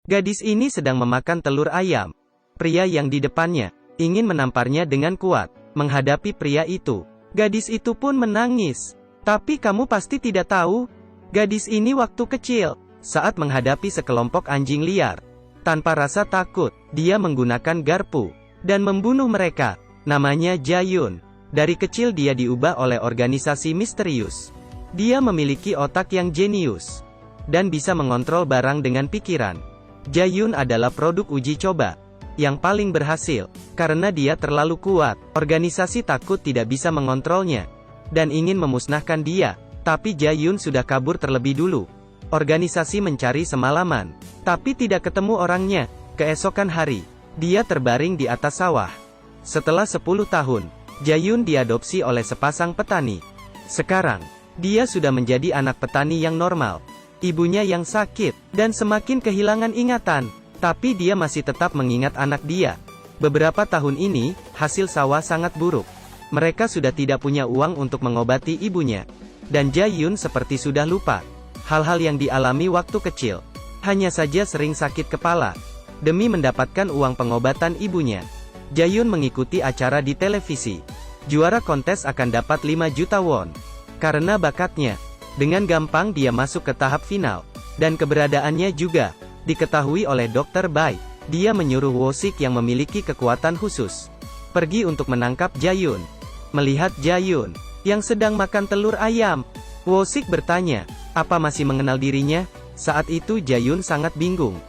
Gadis ini sedang memakan telur ayam. Pria yang di depannya ingin menamparnya dengan kuat. Menghadapi pria itu, gadis itu pun menangis. Tapi kamu pasti tidak tahu, gadis ini waktu kecil, saat menghadapi sekelompok anjing liar. Tanpa rasa takut, dia menggunakan garpu dan membunuh mereka. Namanya Jae-yun. Dari kecil dia diubah oleh organisasi misterius. Dia memiliki otak yang jenius dan bisa mengontrol barang dengan pikiran. Jae-yun adalah produk uji coba yang paling berhasil. Karena dia terlalu kuat, organisasi takut tidak bisa mengontrolnya dan ingin memusnahkan dia. Tapi Jae-yun sudah kabur terlebih dulu. Organisasi mencari semalaman, tapi tidak ketemu orangnya. Keesokan hari, dia terbaring di atas sawah. Setelah 10 tahun, Jae-yun diadopsi oleh sepasang petani. Sekarang, dia sudah menjadi anak petani yang normal. Ibunya yang sakit, dan semakin kehilangan ingatan. Tapi dia masih tetap mengingat anak dia. Beberapa tahun ini, hasil sawah sangat buruk. Mereka sudah tidak punya uang untuk mengobati ibunya. Dan Jae-yun seperti sudah lupa hal-hal yang dialami waktu kecil. Hanya saja sering sakit kepala. Demi mendapatkan uang pengobatan ibunya, Jae-yun mengikuti acara di televisi. Juara kontes akan dapat 5 juta won. Karena bakatnya, dengan gampang dia masuk ke tahap final. Dan keberadaannya juga diketahui oleh Dr. Bai. Dia menyuruh Wo-sik yang memiliki kekuatan khusus pergi untuk menangkap Jae-yun. Melihat Jae-yun yang sedang makan telur ayam, Wo-sik bertanya, apa masih mengenal dirinya? Saat itu Jae-yun sangat bingung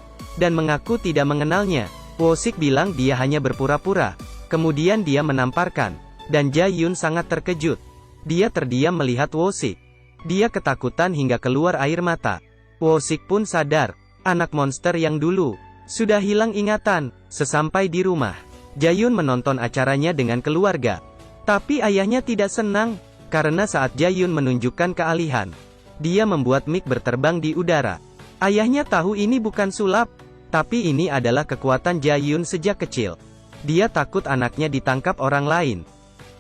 dan mengaku tidak mengenalnya. Wo-sik bilang dia hanya berpura-pura. Kemudian dia menamparkan, dan Jae-yun sangat terkejut. Dia terdiam melihat Wo-sik. Dia ketakutan hingga keluar air mata. Wo-sik pun sadar, anak monster yang dulu sudah hilang ingatan. Sesampai di rumah, Jae-yun menonton acaranya dengan keluarga. Tapi ayahnya tidak senang, karena saat Jae-yun menunjukkan keahlian, dia membuat mic berterbang di udara. Ayahnya tahu ini bukan sulap, tapi ini adalah kekuatan Jae-yun sejak kecil. Dia takut anaknya ditangkap orang lain.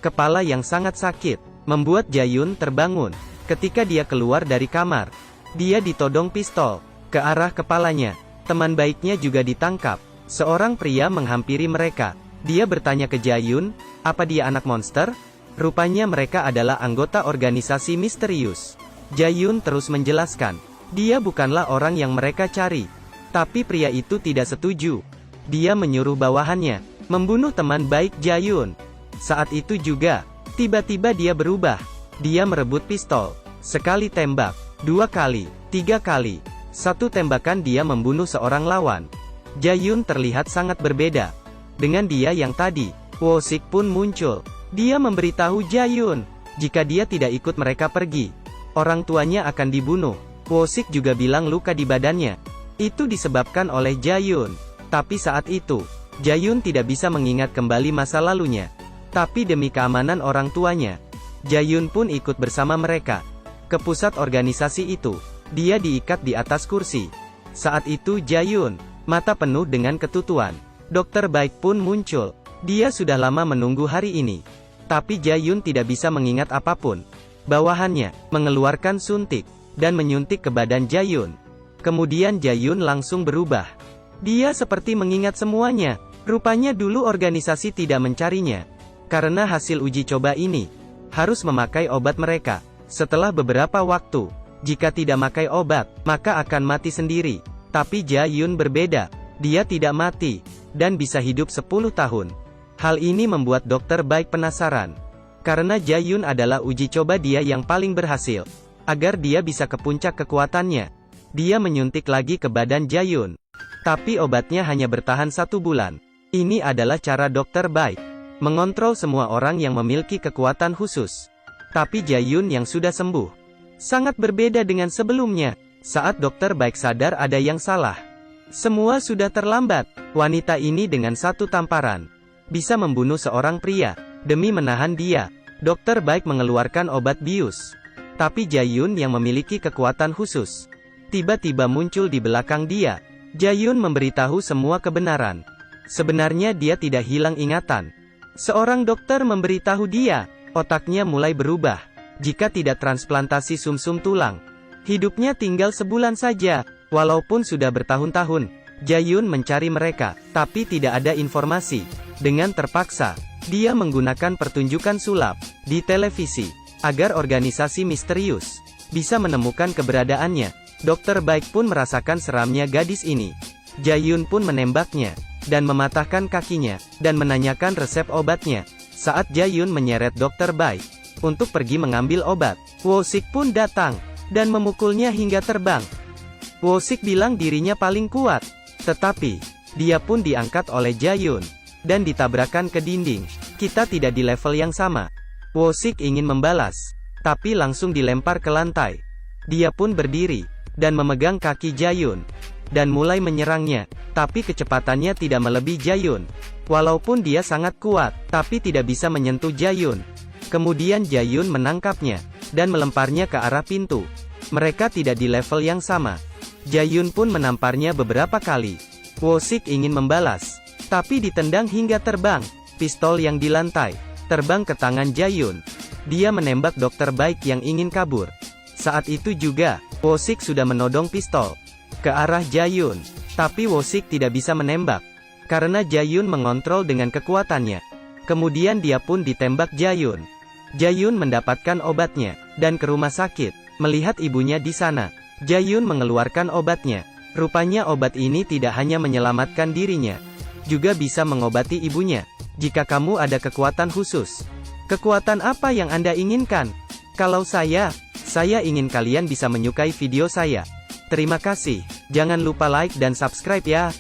Kepala yang sangat sakit membuat Jae-yun terbangun. Ketika dia keluar dari kamar, dia ditodong pistol ke arah kepalanya. Teman baiknya juga ditangkap. Seorang pria menghampiri mereka. Dia bertanya ke Jae-yun, apa dia anak monster? Rupanya mereka adalah anggota organisasi misterius. Jae-yun terus menjelaskan, dia bukanlah orang yang mereka cari. Tapi pria itu tidak setuju. Dia menyuruh bawahannya membunuh teman baik Jae-yun. Saat itu juga, tiba-tiba dia berubah. Dia merebut pistol. Sekali tembak, 2 kali, 3 kali. 1 tembakan dia membunuh seorang lawan. Jae-yun terlihat sangat berbeda dengan dia yang tadi. Wo-sik pun muncul. Dia memberitahu Jae-yun, jika dia tidak ikut mereka pergi, orang tuanya akan dibunuh. Wo-sik juga bilang luka di badannya itu disebabkan oleh Jae-yun. Tapi saat itu, Jae-yun tidak bisa mengingat kembali masa lalunya. Tapi demi keamanan orang tuanya, Jae-yun pun ikut bersama mereka ke pusat organisasi itu. Dia diikat di atas kursi. Saat itu Jae-yun, mata penuh dengan ketutuan. Dokter Baik pun muncul. Dia sudah lama menunggu hari ini. Tapi Jae-yun tidak bisa mengingat apapun. Bawahannya mengeluarkan suntik dan menyuntik ke badan Jae-yun. Kemudian Jae-yun langsung berubah. Dia seperti mengingat semuanya. Rupanya dulu organisasi tidak mencarinya. Karena hasil uji coba ini harus memakai obat mereka. Setelah beberapa waktu, jika tidak makai obat, maka akan mati sendiri. Tapi Jae-yun berbeda. Dia tidak mati dan bisa hidup 10 tahun. Hal ini membuat Dokter Baik penasaran. Karena Jae-yun adalah uji coba dia yang paling berhasil. Agar dia bisa ke puncak kekuatannya, dia menyuntik lagi ke badan Jae-yun. Tapi obatnya hanya bertahan 1 bulan. Ini adalah cara Dokter Baik mengontrol semua orang yang memiliki kekuatan khusus. Tapi Jae-yun yang sudah sembuh sangat berbeda dengan sebelumnya. Saat Dokter Baik sadar ada yang salah, semua sudah terlambat. Wanita ini dengan 1 tamparan bisa membunuh seorang pria. Demi menahan dia, Dokter Baik mengeluarkan obat bius. Tapi Jae-yun yang memiliki kekuatan khusus tiba-tiba muncul di belakang dia. Jae-yun memberitahu semua kebenaran. Sebenarnya dia tidak hilang ingatan. Seorang dokter memberitahu dia, otaknya mulai berubah. Jika tidak transplantasi sumsum tulang, hidupnya tinggal sebulan saja. Walaupun sudah bertahun-tahun, Jae-yun mencari mereka, tapi tidak ada informasi. Dengan terpaksa, dia menggunakan pertunjukan sulap di televisi agar organisasi misterius bisa menemukan keberadaannya. Dokter Baik pun merasakan seramnya gadis ini. Jae-yun pun menembaknya dan mematahkan kakinya dan menanyakan resep obatnya. Saat Jae-yun menyeret Dokter Baik untuk pergi mengambil obat, Wo-sik pun datang dan memukulnya hingga terbang. Wo-sik bilang dirinya paling kuat, tetapi dia pun diangkat oleh Jae-yun dan ditabrakkan ke dinding. Kita tidak di level yang sama. Wo-sik ingin membalas, tapi langsung dilempar ke lantai. Dia pun berdiri dan memegang kaki Jae-yun dan mulai menyerangnya, tapi kecepatannya tidak melebihi Jae-yun. Walaupun dia sangat kuat, tapi tidak bisa menyentuh Jae-yun. Kemudian Jae-yun menangkapnya dan melemparnya ke arah pintu. Mereka tidak di level yang sama. Jae-yun pun menamparnya beberapa kali. Wo-sik ingin membalas, tapi ditendang hingga terbang. Pistol yang di lantai terbang ke tangan Jae-yun. Dia menembak Dokter Baik yang ingin kabur. Saat itu juga, Wo-sik sudah menodong pistol ke arah Jae-yun, tapi Wo-sik tidak bisa menembak karena Jae-yun mengontrol dengan kekuatannya. Kemudian dia pun ditembak Jae-yun. Jae-yun mendapatkan obatnya dan ke rumah sakit. Melihat ibunya di sana, Jae-yun mengeluarkan obatnya. Rupanya obat ini tidak hanya menyelamatkan dirinya, juga bisa mengobati ibunya. Jika kamu ada kekuatan khusus, kekuatan apa yang Anda inginkan? Kalau saya ingin kalian bisa menyukai video saya. Terima kasih. Jangan lupa like dan subscribe ya.